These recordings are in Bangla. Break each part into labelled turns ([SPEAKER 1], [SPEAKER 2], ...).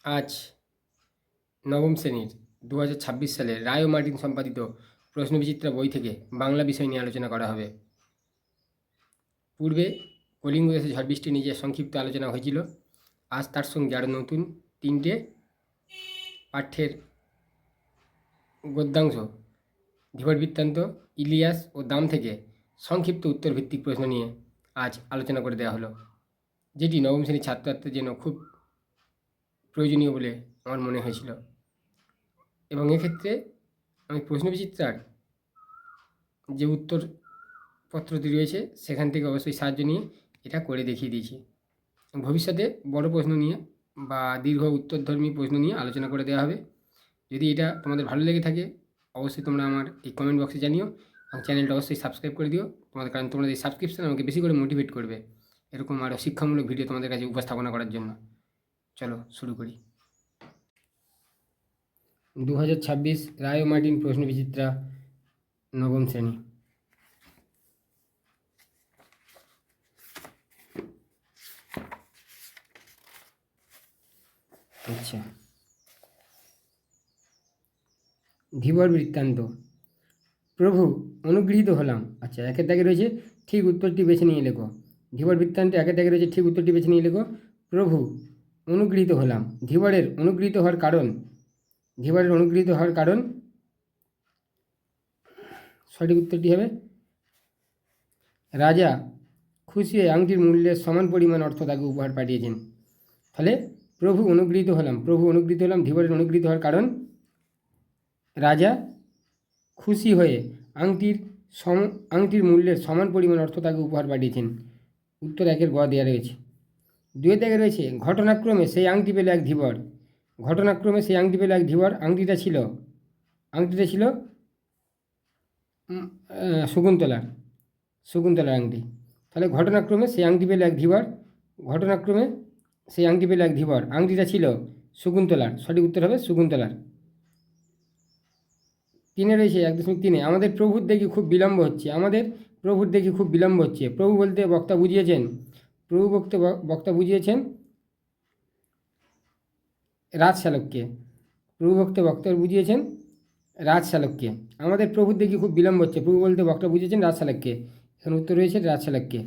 [SPEAKER 1] আজ নবম শ্রেণীর 2026 সালের রায় ও মার্টিন সম্পাদিত প্রশ্নবিচিত্রা বই থেকে বাংলা বিষয় নিয়ে আলোচনা করা হবে। পূর্বে কলিঙ্গ দেশে ঝড় বৃষ্টি নিয়ে যে সংক্ষিপ্ত আলোচনা হয়েছিল, আজ তার সঙ্গে আরও নতুন 3টে পাঠ্যের গদ্যাংশ ধীবর বৃত্তান্ত, ইলিয়াস ও দাম থেকে সংক্ষিপ্ত উত্তর ভিত্তিক প্রশ্ন নিয়ে আজ আলোচনা করে দেওয়া হলো, যেটি নবম শ্রেণীর ছাত্রছাত্রীদের জন্য খুব প্রয়োজনীয় বলে আমার মনে হয়েছিল। এবং এক্ষেত্রে আমি প্রশ্নবিচিত্রার যে উত্তরপত্রটি রয়েছে সেখান থেকে অবশ্যই সাহায্য নিয়ে এটা করে দেখিয়ে দিয়েছি। ভবিষ্যতে বড় প্রশ্ন নিয়ে বা দীর্ঘ উত্তরধর্মী প্রশ্ন নিয়ে আলোচনা করে দেওয়া হবে। যদি এটা তোমাদের ভালো লেগে থাকে অবশ্যই তোমরা আমার এই কমেন্ট বক্সে জানিও এবং চ্যানেলটা অবশ্যই সাবস্ক্রাইব করে দিও কারণ তোমাদের এই সাবস্ক্রিপশন আমাকে বেশি করে মোটিভেট করবে এরকম আরও শিক্ষামূলক ভিডিও তোমাদের কাছে উপস্থাপনা করার জন্য। চলো শুরু করি। 2026 রায় ও মার্টিন প্রশ্নবিচিত্রা নবম শ্রেণী। আচ্ছা, ধীবর বৃত্তান্ত। প্রভু অনুগৃহীত হলাম। আচ্ছা, একের দাগে রয়েছে ঠিক উত্তরটি বেছে নিয়ে লেখো। ধীবর বৃত্তান্তে একের দাগে রয়েছে ঠিক উত্তরটি বেছে নিয়ে লেখো। প্রভু অনুগৃহীত হলাম। ধীবরের অনুগৃহীত হওয়ার কারণ, ধীবরের অনুগৃহীত হওয়ার কারণ সঠিক উত্তরটি হবে রাজা খুশি হয়ে আংটির মূল্যের সমান পরিমাণ অর্থ তাকে উপহার পাঠিয়েছেন। ফলে প্রভু অনুগৃহীত হলাম, প্রভু অনুগৃহীত হলাম। ধীবরের অনুগৃহীত হওয়ার কারণ রাজা খুশি হয়ে আংটির মূল্যের সমান পরিমাণ অর্থ তাকে উপহার পাঠিয়েছেন। উত্তর একের গ দেওয়া রয়েছে। দুই দাগে রয়েছে ঘটনাক্রমে সেই আংটি পেল এক ধীবর। ঘটনাক্রমে সেই আংটি পেল এক ধীবর। আংটিটা ছিল শকুন্তলার আংটি। তাহলে ঘটনাক্রমে সেই আংটি পেল এক ধীবর। ঘটনাক্রমে সেই আংটি পেল এক ধীবর। আংটিটা ছিল শকুন্তলার। সঠিক উত্তর হবে শকুন্তলার। 3 রয়েছে 1.3 আমাদের প্রভুর দেখি খুব বিলম্ব হচ্ছে। আমাদের প্রভুর দেখি খুব বিলম্ব হচ্ছে। প্রভু বলতে বক্তা বুঝিয়েছেন, প্রভু বক্তা বুঝিয়েছেন রাজশালককে। প্রভু বক্তা বুঝিয়েছেন রাজশালককে। আমাদের প্রভুর দেখি খুব বিলম্ব হচ্ছে। প্রভু বলতে বক্তা বুঝিয়েছেন রাজশালককে। এখানে উত্তর রয়েছে রাজশালককে।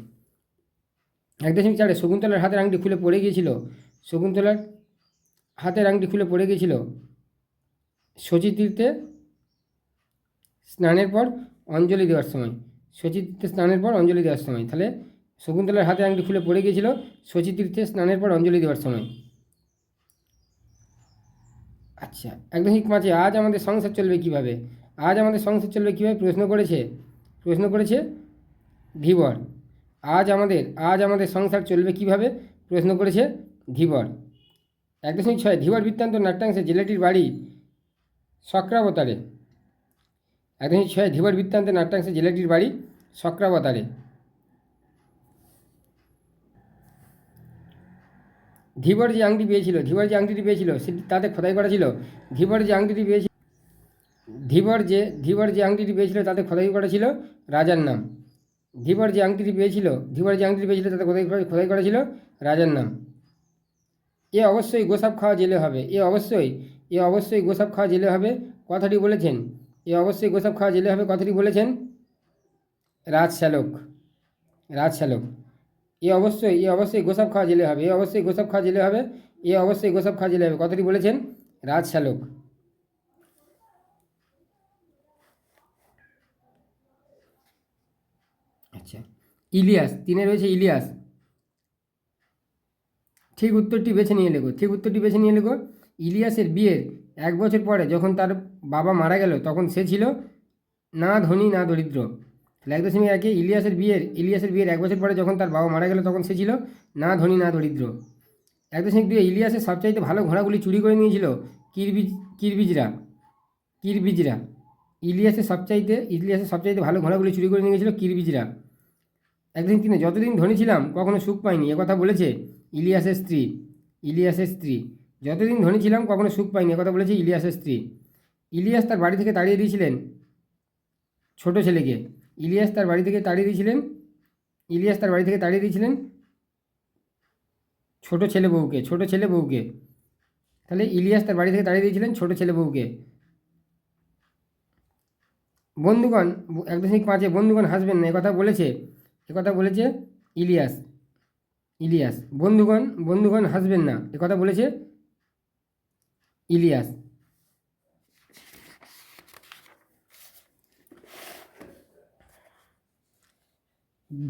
[SPEAKER 1] 1.4 শকুন্তলার হাতের আংটি খুলে পড়ে গিয়েছিল। শকুন্তলার হাতের আংটি খুলে পড়ে গিয়েছিল শচীতীর্থে স্নানের পর অঞ্জলি দেওয়ার সময়। শচীতীর্থে স্নানের পর অঞ্জলি দেওয়ার সময়। তাহলে শকুন্তলার হাতে আংটি খুলে পড়ে গিয়েছিল শচীতীর্থে স্নানের পর অঞ্জলি দেওয়ার সময়। আচ্ছা, 1.5 আজ আমাদের সংসার চলবে কিভাবে। আজ আমাদের সংসার চলবে কীভাবে প্রশ্ন করেছে ধীবর। আজ আমাদের সংসার চলবে কিভাবে প্রশ্ন করেছে ধীবর। 1.6 ধীবর বৃত্তান্ত নাট্যাংশে জেলেটির বাড়ি চক্রাবতারে। 1.6 ধীবর বৃত্তান্তে নাট্যাংশে জেলেটির বাড়ি চক্রাবতারে। ধীবর যে আংটি পেয়েছিল সেটি তাতে খোদাই করা ছিল। ধীবর যে আংটিটি পেয়েছিল তাতে খোদাই করা ছিল রাজার নাম। ধীবর যে আংটিটি পেয়েছিল তাতে খোদাই করা ছিল রাজার নাম। এ অবশ্যই গোসাপ খাওয়া জেলে হবে। এ অবশ্যই গোসাপ খাওয়া জেলে হবে কথাটি বলেছেন। এ অবশ্যই গোসাপ খাওয়া জেলে হবে কথাটি বলেছেন রাজশালক। এ অবশ্যই গোসাপ খাওয়া জেলে হবে। এ অবশ্যই গোসাপ খাওয়া জেলে হবে। এ অবশ্যই গোসাপ খাওয়া জেলে হবে কথাটি বলেছেন রাজশালক। আচ্ছা, ইলিয়াস। 3 রয়েছে ইলিয়াস। ঠিক উত্তরটি বেছে নিয়ে লেখো। ইলিয়াসের বিয়ের 1 বছর পরে যখন তার বাবা মারা গেল তখন সে ছিল না ধনী না দরিদ্র। 1.1 ইলিয়াসের বিয়ের 1 বছর পরে যখন তার বাবা মারা গেল তখন সে ছিল না ধনী না দরিদ্র। 1.2 ইলিয়াসের সবচাইতে ভালো ঘোড়াগুলি চুরি করে নিয়েছিল কিরবিজরা। ইলিয়াসের সবচাইতে ভালো ঘোড়াগুলি চুরি করে নিয়ে গেছিল কিরবিজরা। 1.3 যতদিন ধনী ছিলাম কখনো সুখ পাইনি একথা বলেছে ইলিয়াসের স্ত্রী। যতদিন ধনী ছিলাম কখনো সুখ পাইনি একথা বলেছে ইলিয়াসের স্ত্রী। ইলিয়াস তার বাড়ি থেকে তাড়িয়ে দিয়েছিলেন ছোট ছেলেকে। ইলিয়াস তার বাড়ি থেকে তাড়িয়ে দিয়েছিলেন ছোট ছেলে বউকে। তাহলে ইলিয়াস তার বাড়ি থেকে তাড়িয়ে দিয়েছিলেন ছোট ছেলে বউকে। বন্ধুগণ 1.5 বন্ধুগণ হাসবেন না একথা বলেছে, একথা বলেছে ইলিয়াস। ইলিয়াস বন্ধুগণ হাসবেন না একথা বলেছে ইলিয়াস।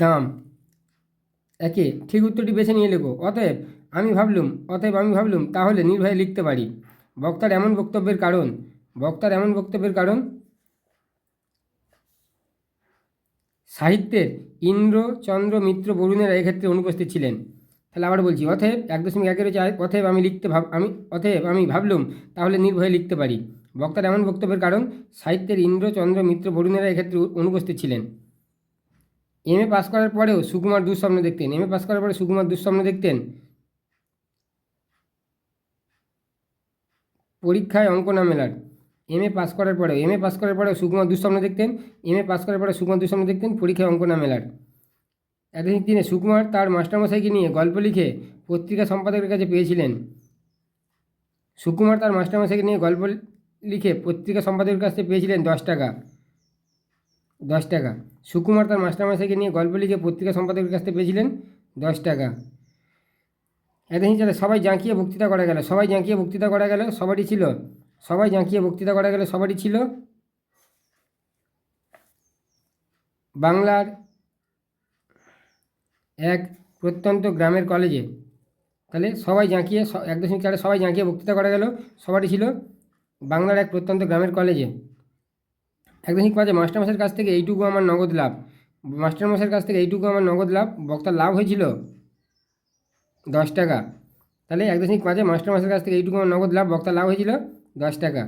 [SPEAKER 1] দাম একে ঠিক উত্তরটি বেছে নিয়ে লেখো। অতএব আমি ভাবলুম তাহলে নির্ভয়ে লিখতে পারি। বক্তার এমন বক্তব্যের কারণ সাহিত্যের ইন্দ্র চন্দ্র মিত্র বরুণেরা এক্ষেত্রে অনুপস্থিত ছিলেন। তাহলে আবার বলছি, অতএব 1.1 হচ্ছে অতএব আমি ভাবলুম তাহলে নির্ভয়ে লিখতে পারি। বক্তার এমন বক্তব্যের কারণ সাহিত্যের ইন্দ্র চন্দ্র মিত্র বরুণেরা এক্ষেত্রে অনুপস্থিত ছিলেন। এমএ পাস করার পরেও সুকুমার দুঃস্বপ্ন দেখতেন। পরীক্ষায় অঙ্ক না মেলার। এমএ পাস করার পরেও সুকুমার দুঃস্বপ্ন দেখতেন পরীক্ষায় অঙ্ক না মেলার। এতদিন দিনে সুকুমার তার মাস্টারমশাইকে নিয়ে গল্প লিখে পত্রিকা সম্পাদকের কাছে পেয়েছিলেন। সুকুমার তার মাস্টারমশাইকে নিয়ে গল্প লিখে পত্রিকা সম্পাদকের কাছে পেয়েছিলেন 10 টাকা। সুকুমার তার মাস্টারমশাইকে নিয়ে গল্প লিখে পত্রিকা সম্পাদকের কাছ থেকে পেয়েছিলেন 10 টাকা। এতদিন চলে সবাই জাঁকিয়ে বক্তৃতা করা গেল। সবারই ছিল বাংলার এক প্রত্যন্ত গ্রামের কলেজে। তাহলে সবাই জাঁকিয়ে 1.4 সবাই জাঁকিয়ে বক্তৃতা করা গেল, সবারই ছিল বাংলার এক প্রত্যন্ত গ্রামের কলেজে। 1.5 মাস্টারমশাইয়ের কাছ থেকে এইটুকু আমার নগদ লাভ। বক্তার লাভ হয়েছিল 10 টাকা। তাহলে 1.5 মাস্টারমশাইয়ের কাছ থেকে এইটুকু আমার নগদ লাভ, বক্তার লাভ হয়েছিল 10 টাকা।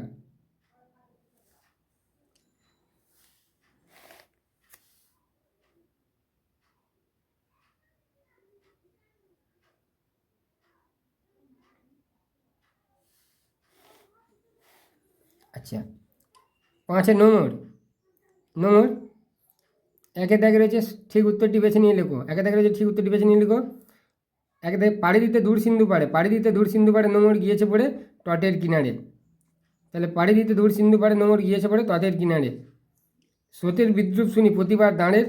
[SPEAKER 1] আচ্ছা, 5 নম্বর একে দাগে রয়েছে ঠিক উত্তরটি বেছে নিয়ে লেখো। একে দাগে পাড়ি দিতে দূর সিন্ধু পাড়ে নোঙর গিয়েছে পড়ে তটের কিনারে। তাহলে পাড়ি দিতে দূর সিন্ধু পাড়ে নোঙর গিয়েছে পড়ে তটের কিনারে। স্রোতের বিদ্রুপ শুনি প্রতিবার দাঁড়ের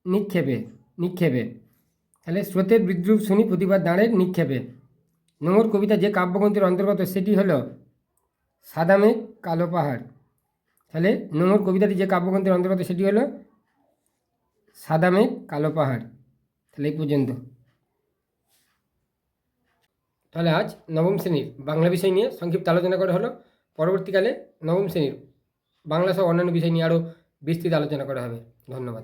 [SPEAKER 1] নিক্ষেপে। তাহলে স্রোতের বিদ্রুপ শুনি প্রতিবার দাঁড়ের নিক্ষেপে। নোঙর কবিতা যে কাব্যগ্রন্থের অন্তর্গত সেটি হলো সাদা মেঘ কালো পাহাড়। তাহলে নোঙর কবিতাটি যে কাব্যগ্রন্থের অন্তর্গত সেটি হলো সাদা মেঘ কালো পাহাড়। তাহলে এই পর্যন্ত। তাহলে আজ নবম শ্রেণীর বাংলা বিষয় নিয়ে সংক্ষিপ্ত আলোচনা করা হলো। পরবর্তীকালে নবম শ্রেণীর বাংলা সহ অন্যান্য বিষয় নিয়ে আরও বিস্তৃত আলোচনা করা হবে। ধন্যবাদ।